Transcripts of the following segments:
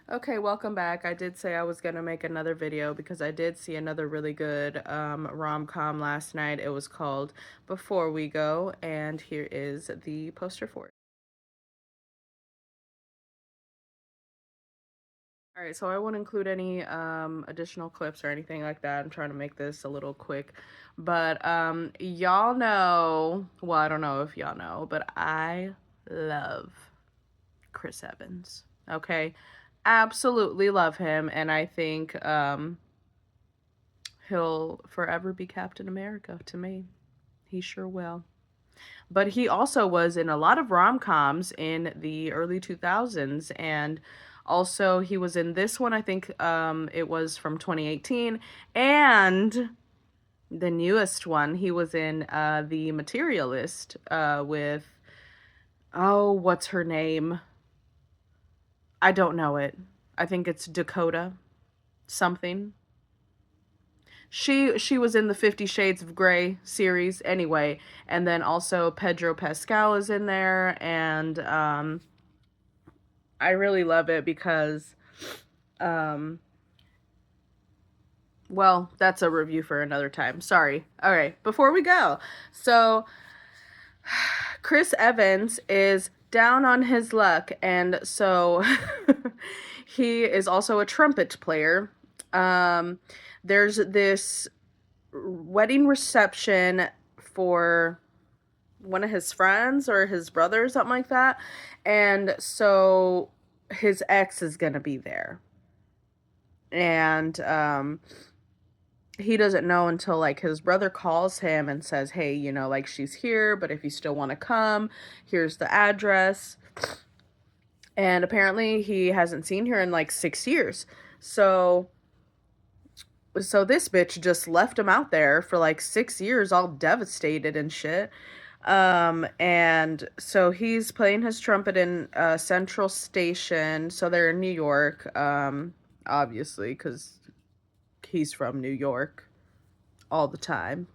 Okay, welcome back. I did say I was gonna make another video because I did see another really good rom-com last night. It was called Before We Go, and here is the poster for it. All right, so I won't include any additional clips or anything like that. I'm trying to make this a little quick. But y'all know, well, I don't know if y'all know, but I love Chris Evans. Okay? Absolutely love him, and I think he'll forever be Captain America to me. He sure will. But he also was in a lot of rom-coms in the early 2000s, and also he was in this one. I think it was from 2018, and the newest one he was in The Materialist with, oh, what's her name? I don't know it. I think it's Dakota something. She was in the 50 Shades of Grey series anyway, and then also Pedro Pascal is in there, and I really love it because um well, that's a review for another time. Sorry. All right, before we go. So Chris Evans is down on his luck, and so he is also a trumpet player. Um there's this wedding reception for one of his friends or his brother or something like that. And so his ex is going to be there. And he doesn't know until like his brother calls him and says, "Hey, like she's here, but if you still want to come, here's the address." And apparently he hasn't seen her in like 6 years. So this bitch just left him out there for like 6 years, all devastated and shit. And so he's playing his trumpet in Central Station. So they're in New York, obviously, because he's from New York all the time.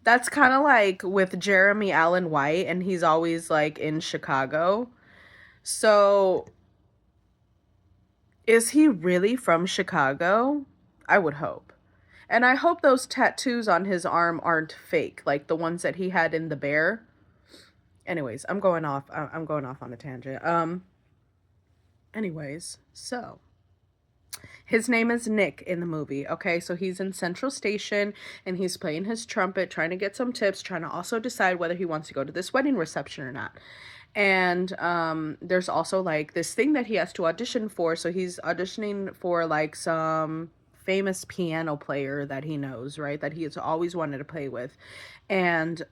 That's kind of like with Jeremy Allen White, and he's always like in Chicago. So is he really from Chicago? I would hope. And I hope those tattoos on his arm aren't fake, like the ones that he had in The Bear. Anyways, I'm going off. I'm going off on a tangent. Anyways, so his name is Nick in the movie. Okay, so he's in Central Station and he's playing his trumpet, trying to get some tips, trying to also decide whether he wants to go to this wedding reception or not. And there's also like this thing that he has to audition for. So he's auditioning for like some famous piano player that he knows, right? That he has always wanted to play with. And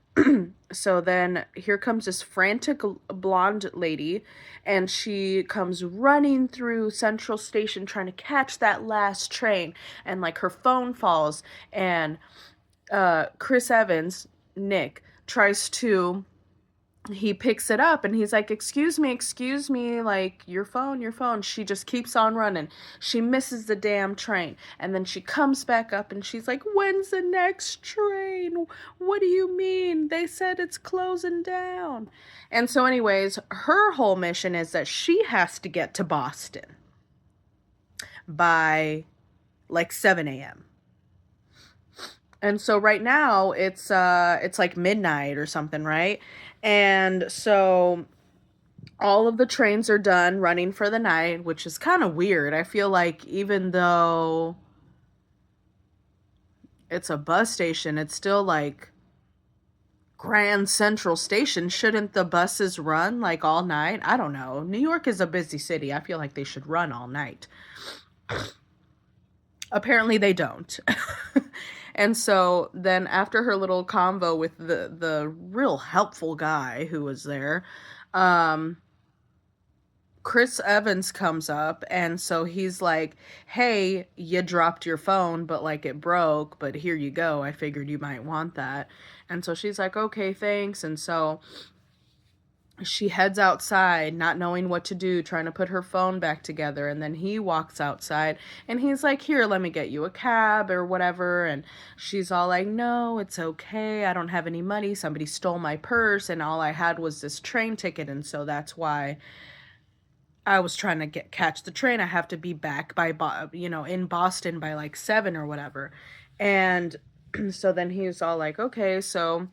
so then here comes this frantic blonde lady, and she comes running through Central Station trying to catch that last train, and like her phone falls, and Chris Evans, Nick, tries to he picks it up and he's like, excuse me, like your phone. She just keeps on running. She misses the damn train. And then she comes back up and she's like, when's the next train? What do you mean? They said it's closing down. And so, anyways, her whole mission is that she has to get to Boston by like 7 a.m. And so right now it's like midnight or something, right? And so all of the trains are done running for the night, which is kind of weird. I feel like even though it's a bus station, it's still like Grand Central Station. Shouldn't the buses run like all night? I don't know. New York is a busy city. I feel like they should run all night. Apparently they don't. And so then after her little convo with the real helpful guy who was there, um Chris Evans comes up, and so he's like, "Hey, you dropped your phone, but like it broke, but here you go. I figured you might want that." And so she's like, "Okay, thanks." And so she heads outside, not knowing what to do, trying to put her phone back together. And then he walks outside and he's like, "Here, let me get you a cab or whatever." And she's all like, "No, it's okay. I don't have any money. Somebody stole my purse, and all I had was this train ticket. And so that's why I was trying to catch the train. I have to be back by in Boston by like 7 or whatever. And so then he was all like, okay, so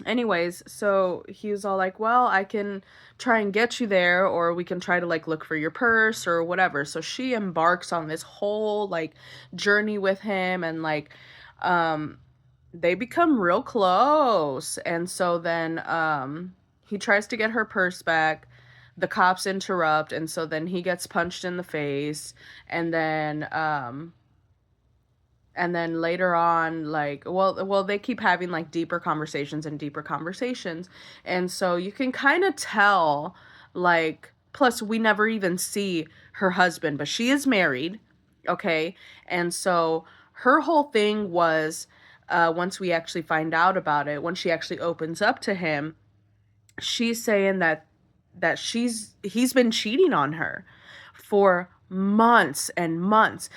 anyways, so he was all like, well, I can try and get you there, or we can try to like look for your purse or whatever. So she embarks on this whole like journey with him, and like um they become real close. And so then he tries to get her purse back. The cops interrupt, and so then he gets punched in the face. And then later on, like, well they keep having like deeper conversations and deeper conversations. And so you can kind of tell, like, plus we never even see her husband, but she is married, okay? And so her whole thing was, once we actually find out about it, when she actually opens up to him, she's saying that he's been cheating on her for months and months.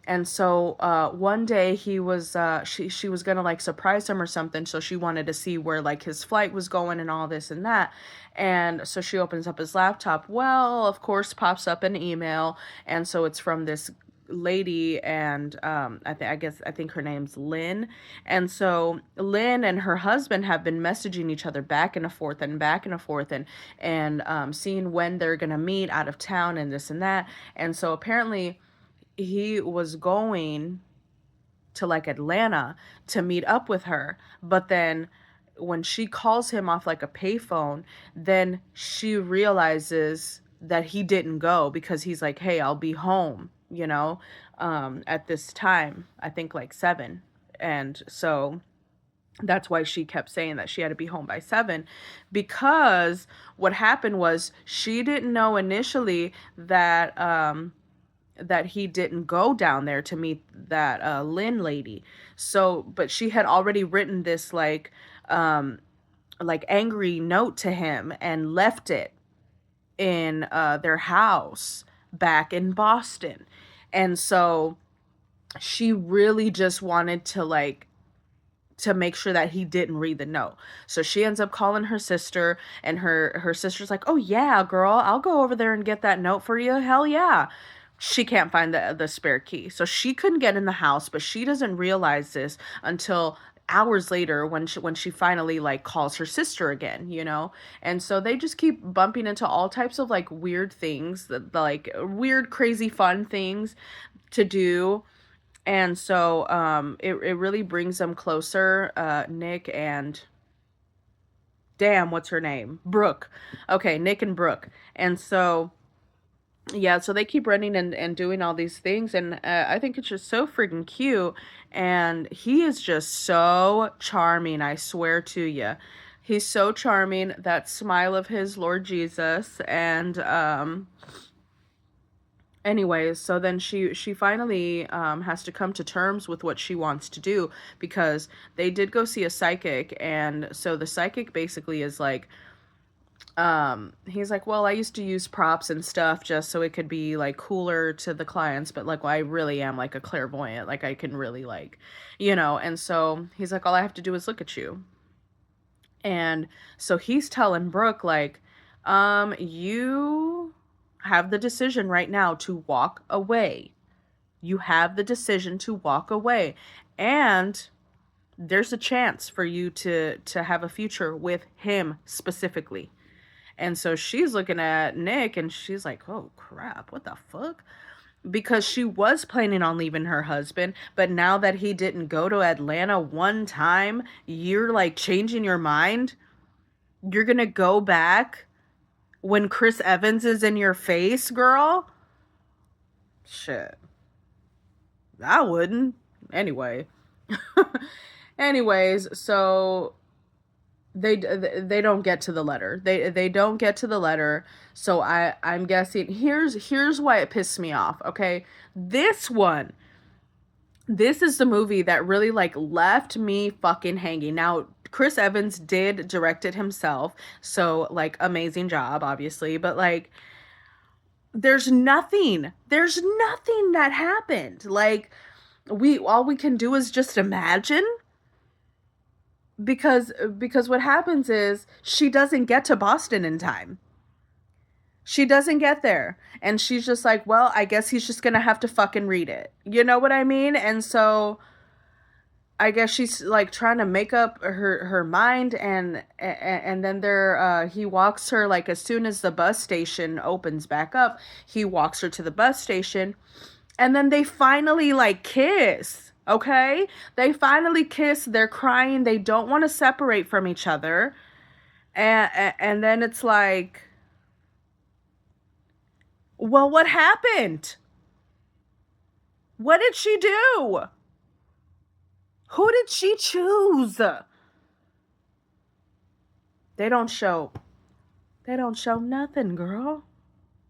And so one day he was she was gonna like surprise him or something, so she wanted to see where like his flight was going and all this and that. And so she opens up his laptop. Well, of course, pops up an email. And so it's from this lady. And I think her name's Lynn. And so Lynn and her husband have been messaging each other back and forth and back and forth, and seeing when they're gonna meet out of town and this and that. And so apparently he was going to like Atlanta to meet up with her. But then when she calls him off like a payphone, then she realizes that he didn't go, because he's like, hey, I'll be home, at this time, I think like 7. And so that's why she kept saying that she had to be home by 7, because what happened was she didn't know initially that he didn't go down there to meet that Lynn lady. So, but she had already written this like angry note to him and left it in their house back in Boston. And so she really just wanted to make sure that he didn't read the note. So she ends up calling her sister, and her sister's like, "Oh yeah, girl, I'll go over there and get that note for you. Hell yeah." She can't find the spare key. So she couldn't get in the house, but she doesn't realize this until hours later, when she finally like calls her sister again. And so they just keep bumping into all types of like weird things, like weird, crazy, fun things to do. And so it really brings them closer, Nick and, damn, what's her name? Brooke. Okay, Nick and Brooke. And so yeah, so they keep running and doing all these things, and I think it's just so freaking cute. And he is just so charming, I swear to you. He's so charming, that smile of his, Lord Jesus. And anyways, so then she finally has to come to terms with what she wants to do, because they did go see a psychic. And so the psychic basically is like, he's like, well, I used to use props and stuff just so it could be like cooler to the clients, but like, well, I really am like a clairvoyant, like I can really like, and so he's like, all I have to do is look at you. And so he's telling Brooke, like, you have the decision right now to walk away. You have the decision to walk away. And there's a chance for you to have a future with him specifically. And so she's looking at Nick, and she's like, oh crap, what the fuck? Because she was planning on leaving her husband, but now that he didn't go to Atlanta one time, you're like changing your mind. You're gonna go back when Chris Evans is in your face, girl? Shit. I wouldn't. Anyway. Anyways, so they don't get to the letter. They don't get to the letter. So I'm guessing, here's why it pissed me off, okay? This is the movie that really like left me fucking hanging. Now, Chris Evans did direct it himself, so like amazing job, obviously, but like there's nothing that happened. Like, all we can do is just imagine, because what happens is she doesn't get to Boston in time. She doesn't get there. And she's just like, well, I guess he's just gonna have to fucking read it. You know what I mean? And so I guess she's like trying to make up her mind, and then he walks her, like, as soon as the bus station opens back up, he walks her to the bus station, and then they finally like kiss. Okay? They finally kiss. They're crying. They don't want to separate from each other. And then it's like, well, what happened? What did she do? Who did she choose? They don't show. They don't show nothing, girl.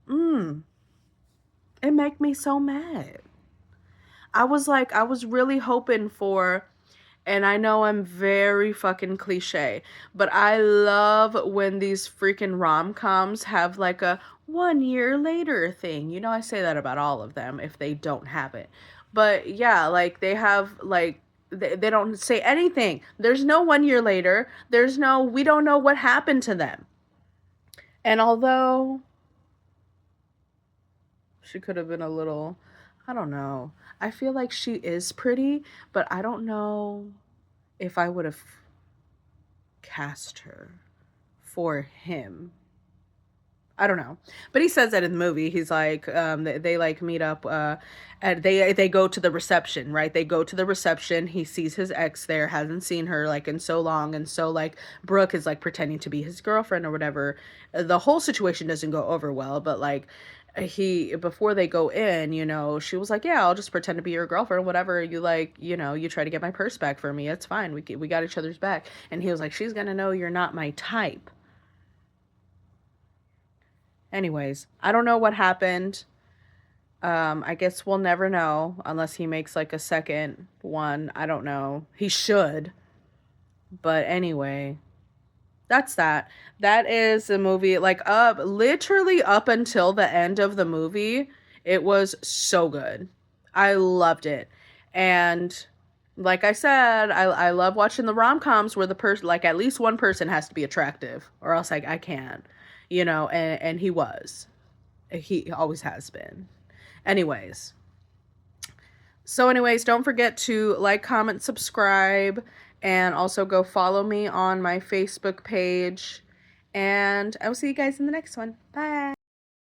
It make me so mad. I was really hoping for, and I know I'm very fucking cliche, but I love when these freaking rom-coms have like a 1 year later thing. You know, I say that about all of them if they don't have it. But yeah, like they have like they don't say anything. There's no 1 year later. There's no, we don't know what happened to them. And although she could have been a little, I don't know. I feel like she is pretty, but I don't know if I would have cast her for him. I don't know, but he says that in the movie. He's like, they like meet up, and they go to the reception, right? They go to the reception. He sees his ex there, hasn't seen her like in so long, and so like Brooke is like pretending to be his girlfriend or whatever. The whole situation doesn't go over well, but like he, before they go in, you know, she was like, yeah, I'll just pretend to be your girlfriend, whatever you like, you know, you try to get my purse back for me, it's fine, we got each other's back. And he was like, she's gonna know you're not my type. Anyways, I don't know what happened. I guess we'll never know unless he makes like a second one. I don't know. He should. But anyway, that's that. That is the movie. Like, up literally up until the end of the movie, it was so good. I loved it. And like I said, I love watching the rom-coms where the person, like, at least one person has to be attractive, or else like I can't. You know, and he was. He always has been. Anyways. So anyways, don't forget to like, comment, subscribe, and also go follow me on my Facebook page. And I will see you guys in the next one. Bye.